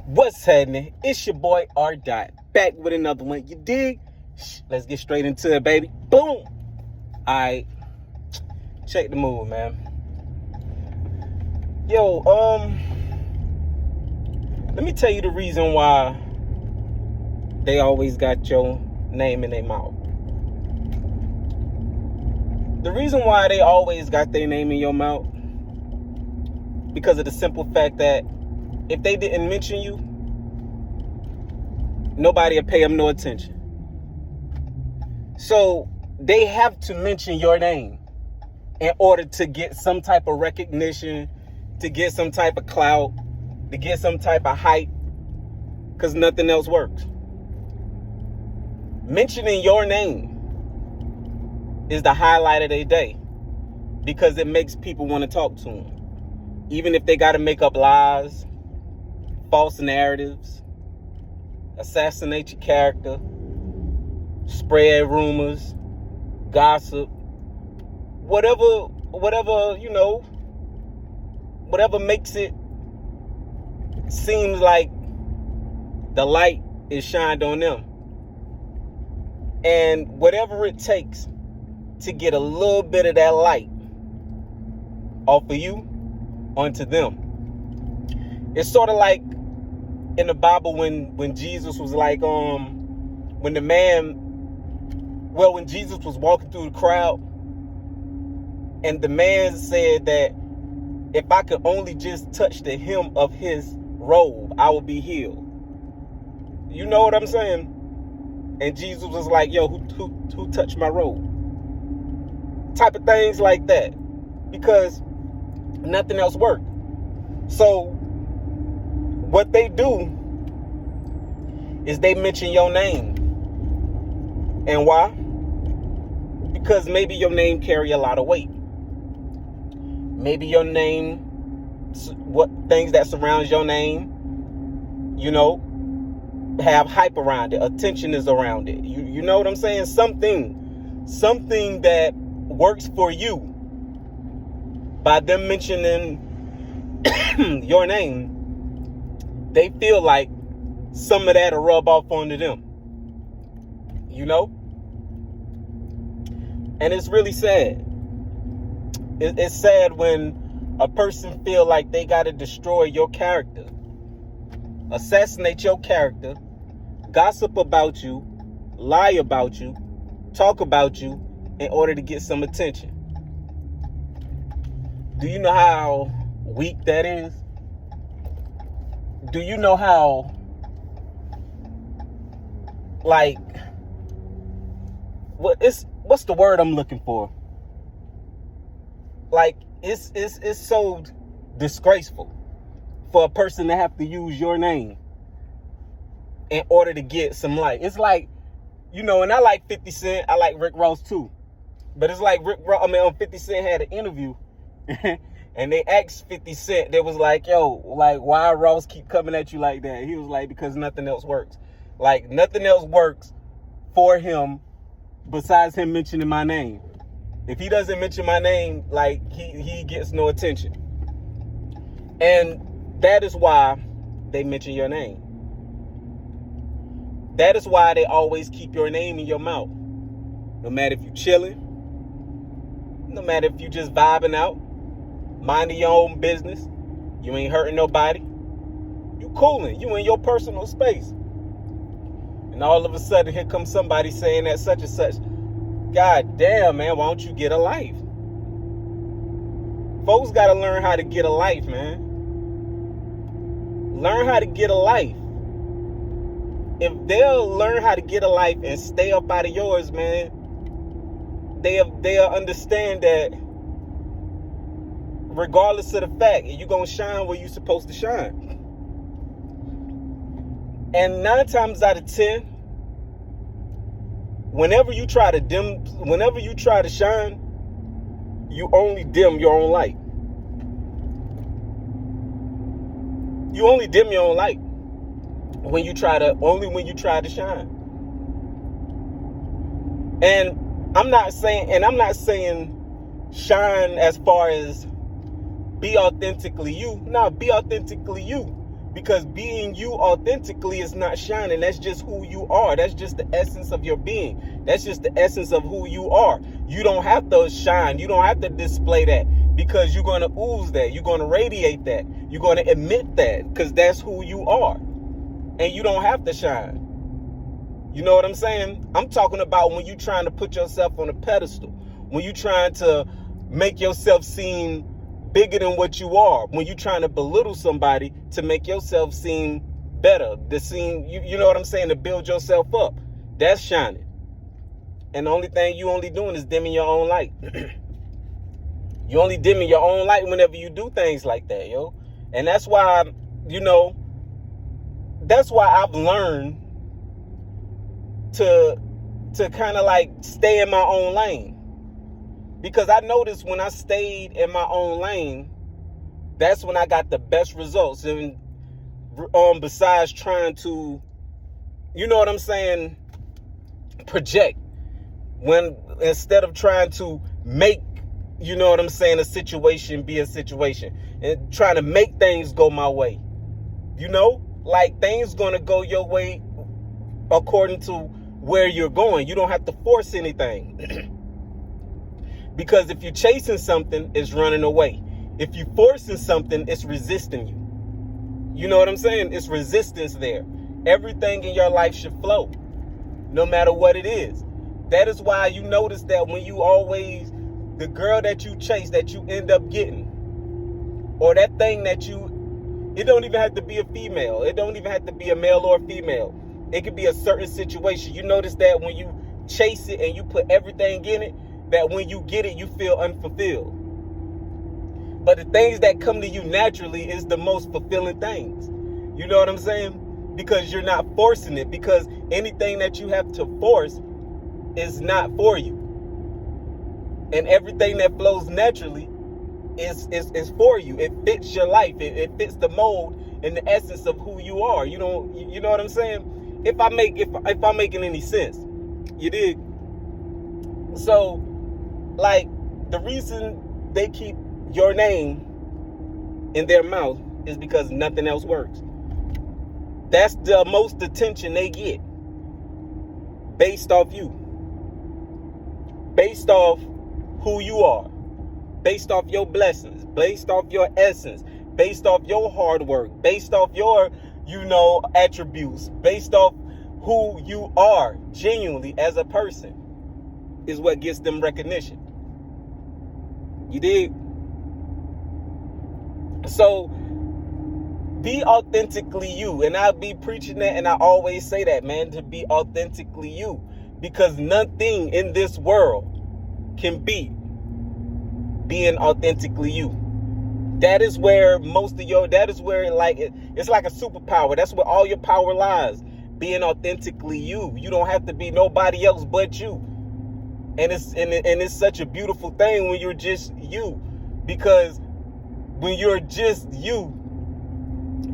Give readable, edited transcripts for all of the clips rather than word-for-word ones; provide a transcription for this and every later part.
What's happening? It's your boy R. Dot back with another one. You dig? Let's get straight into it, baby. Boom. Alright. Check the mood, man. Yo, let me tell you the reason why they always got your name in their mouth. The reason why they always got their name in your mouth, because of the simple fact that if they didn't mention you, nobody would pay them no attention. So they have to mention your name in order to get some type of recognition, to get some type of clout, to get some type of hype, because nothing else works. Mentioning your name is the highlight of their day, because it makes people want to talk to them. Even if they got to make up lies, false narratives, assassinate your character, spread rumors, gossip, whatever, whatever makes it seems like the light is shined on them. And whatever it takes to get a little bit of that light off of you onto them. It's sort of like in the Bible when Jesus was like, when Jesus was walking through the crowd, and the man said that if I could only just touch the hem of his robe, I would be healed. You know what I'm saying? And Jesus was like, yo, who touched my robe? Type of things like that. Because nothing else worked. So what they do is they mention your name. And why? Because maybe your name carry a lot of weight. Maybe your name, what things that surrounds your name, have hype around it. Attention is around it. You know what I'm saying? Something that works for you. By them mentioning your name, they feel like some of that will rub off onto them. And it's really sad. It's sad when a person feel like they got to destroy your character, assassinate your character, gossip about you, lie about you, talk about you in order to get some attention. Do you know how weak that is? Do you know how, what's the word I'm looking for? It's so disgraceful for a person to have to use your name in order to get some light. It's like, and I like 50 Cent, I like Rick Ross too. But it's like 50 Cent had an interview and they asked 50 Cent, they was like, yo, why Ross keep coming at you like that? He was like, because nothing else works. Nothing else works for him besides him mentioning my name. If he doesn't mention my name, he gets no attention. And that is why they mention your name. That is why they always keep your name in your mouth. No matter if you chilling, no matter if you just vibing out, minding your own business, you ain't hurting nobody, you cooling, you in your personal space. And all of a sudden, here comes somebody saying that such and such. God damn, man, why don't you get a life? Folks got to learn how to get a life, man. Learn how to get a life. If they'll learn how to get a life and stay up out of yours, man, they'll understand that regardless of the fact, you're going to shine where you're supposed to shine. And 9 times out of 10, whenever you try to shine, you only dim your own light. You only dim your own light when you try to shine. And I'm not saying shine as far as be authentically you. No, be authentically you. Because being you authentically is not shining. That's just who you are. That's just the essence of your being. That's just the essence of who you are. You don't have to shine. You don't have to display that, because you're going to ooze that. You're going to radiate that. You're going to emit that, because that's who you are. And you don't have to shine. You know what I'm saying? I'm talking about when you're trying to put yourself on a pedestal. When you're trying to make yourself seem bigger than what you are. When you're trying to belittle somebody to make yourself seem better. You know what I'm saying? To build yourself up. That's shining. And the only thing you only doing is dimming your own light. You only dimming your own light whenever you do things like that, yo. And that's why, that's why I've learned to kind of like stay in my own lane. Because I noticed when I stayed in my own lane, that's when I got the best results. And besides trying to, you know what I'm saying, project. When instead of trying to make, you know what I'm saying, a situation be a situation. And trying to make things go my way. Like things gonna go your way according to where you're going. You don't have to force anything. Because if you're chasing something, it's running away. If you're forcing something, it's resisting you. You know what I'm saying? It's resistance there. Everything in your life should flow, no matter what it is. That is why you notice that when you always, the girl that you chase, that you end up getting, or that thing that it don't even have to be a female. It don't even have to be a male or a female. It could be a certain situation. You notice that when you chase it and you put everything in it, that when you get it, you feel unfulfilled. But the things that come to you naturally is the most fulfilling things. You know what I'm saying? Because you're not forcing it. Because anything that you have to force is not for you. And everything that flows naturally is for you. It fits your life. It fits the mold and the essence of who you are. You know what I'm saying? If I'm making any sense, you dig? So, like, the reason they keep your name in their mouth is because nothing else works. That's the most attention they get based off you, based off who you are, based off your blessings, based off your essence, based off your hard work, based off your, attributes, based off who you are genuinely as a person is what gets them recognition. You dig? So be authentically you. And I'll be preaching that, and I always say that, man, to be authentically you. Because nothing in this world can beat being authentically you. That is where it's like a superpower. That's where all your power lies. Being authentically you. You don't have to be nobody else but you. And it's such a beautiful thing when you're just you. Because when you're just you,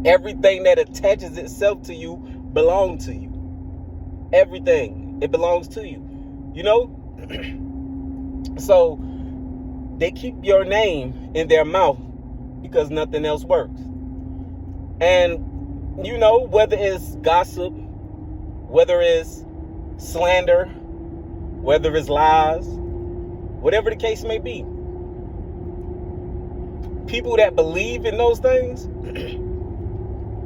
everything that attaches itself to you belongs to you. Everything. It belongs to you. So they keep your name in their mouth because nothing else works. And whether it's gossip, whether it's slander, whether it's lies, whatever the case may be, people that believe in those things,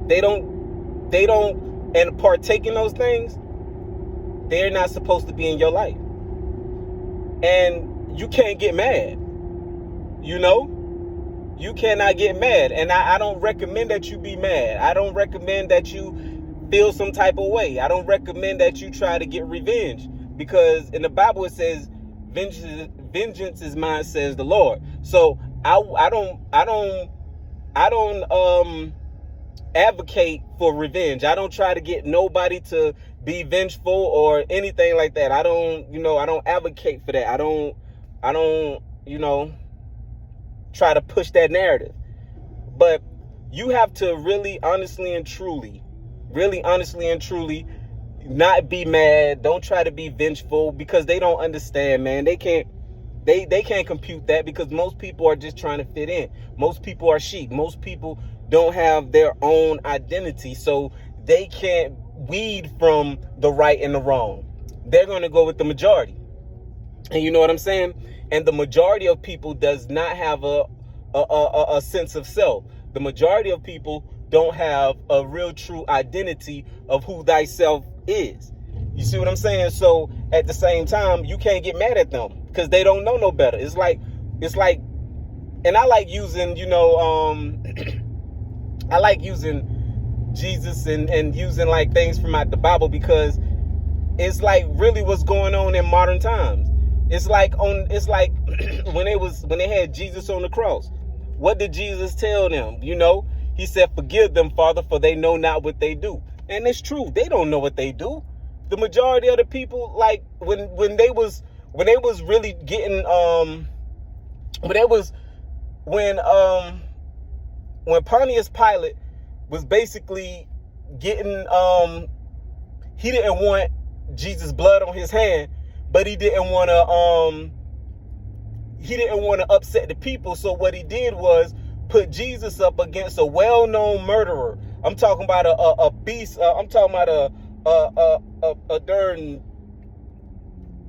they don't and partake in those things, they're not supposed to be in your life. And you can't get mad. You cannot get mad. And I don't recommend that you be mad. I don't recommend that you feel some type of way. I don't recommend that you try to get revenge. Because in the Bible it says, vengeance is mine, says the Lord. So I don't advocate for revenge. I don't try to get nobody to be vengeful or anything like that. I don't advocate for that. I don't try to push that narrative. But you have to really honestly and truly not be mad. Don't try to be vengeful, because they don't understand, man. They can't compute that, because most people are just trying to fit in. Most people are sheep. Most people don't have their own identity, so they can't weed from the right and the wrong. They're going to go with the majority. And you know what I'm saying? And the majority of people does not have a sense of self. The majority of people don't have a real true identity of who thyself is. You see what I'm saying? So at the same time, you can't get mad at them because they don't know no better. It's like, and I like using, I like using Jesus and using like things from out the Bible, because it's like really what's going on in modern times. It's like when they had Jesus on the cross. What did Jesus tell them? He said, "Forgive them, Father, for they know not what they do." And it's true. They don't know what they do. The majority of the people, like when they was really getting when Pontius Pilate was basically getting he didn't want Jesus' blood on his hand, but he didn't want to upset the people. So what he did was put Jesus up against a well-known murderer. I'm talking about a beast. I'm talking about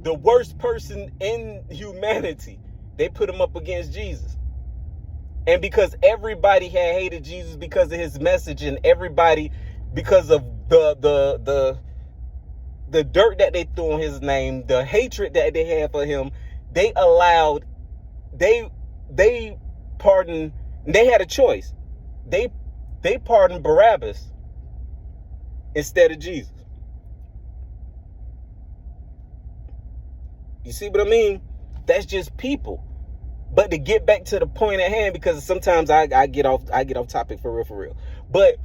the worst person in humanity. They put him up against Jesus. And because everybody had hated Jesus because of his message, and everybody, because of the dirt that they threw on his name, the hatred that they had for him, they pardoned. They had a choice. They pardoned Barabbas instead of Jesus. You see what I mean? That's just people. But to get back to the point at hand, because sometimes I get off topic for real. But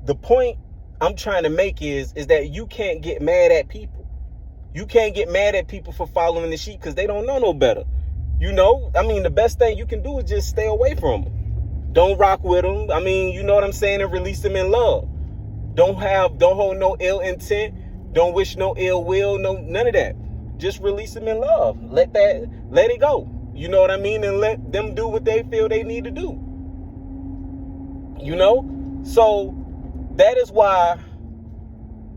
the point I'm trying to make is that you can't get mad at people. You can't get mad at people for following the sheep because they don't know no better. The best thing you can do is just stay away from them. Don't rock with them. You know what I'm saying? And release them in love. Don't hold no ill intent. Don't wish no ill will. No, none of that. Just release them in love. Let it go. You know what I mean? And let them do what they feel they need to do. So that is why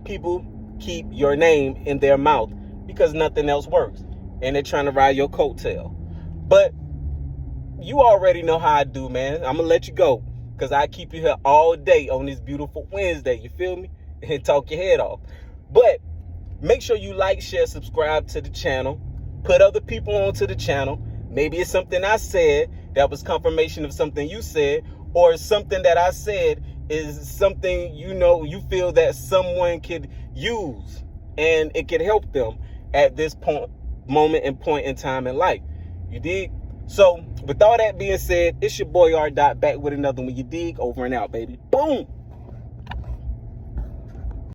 people keep your name in their mouth, because nothing else works. And they're trying to ride your coattail. But you already know how I do, man. I'm going to let you go because I keep you here all day on this beautiful Wednesday. You feel me? And talk your head off. But make sure you like, share, subscribe to the channel. Put other people onto the channel. Maybe it's something I said that was confirmation of something you said, or something that I said is something you feel that someone could use and it could help them at this moment in time in life. You dig? So with all that being said, it's your boy R. Dot back with another one. You dig? Over and out, baby. Boom.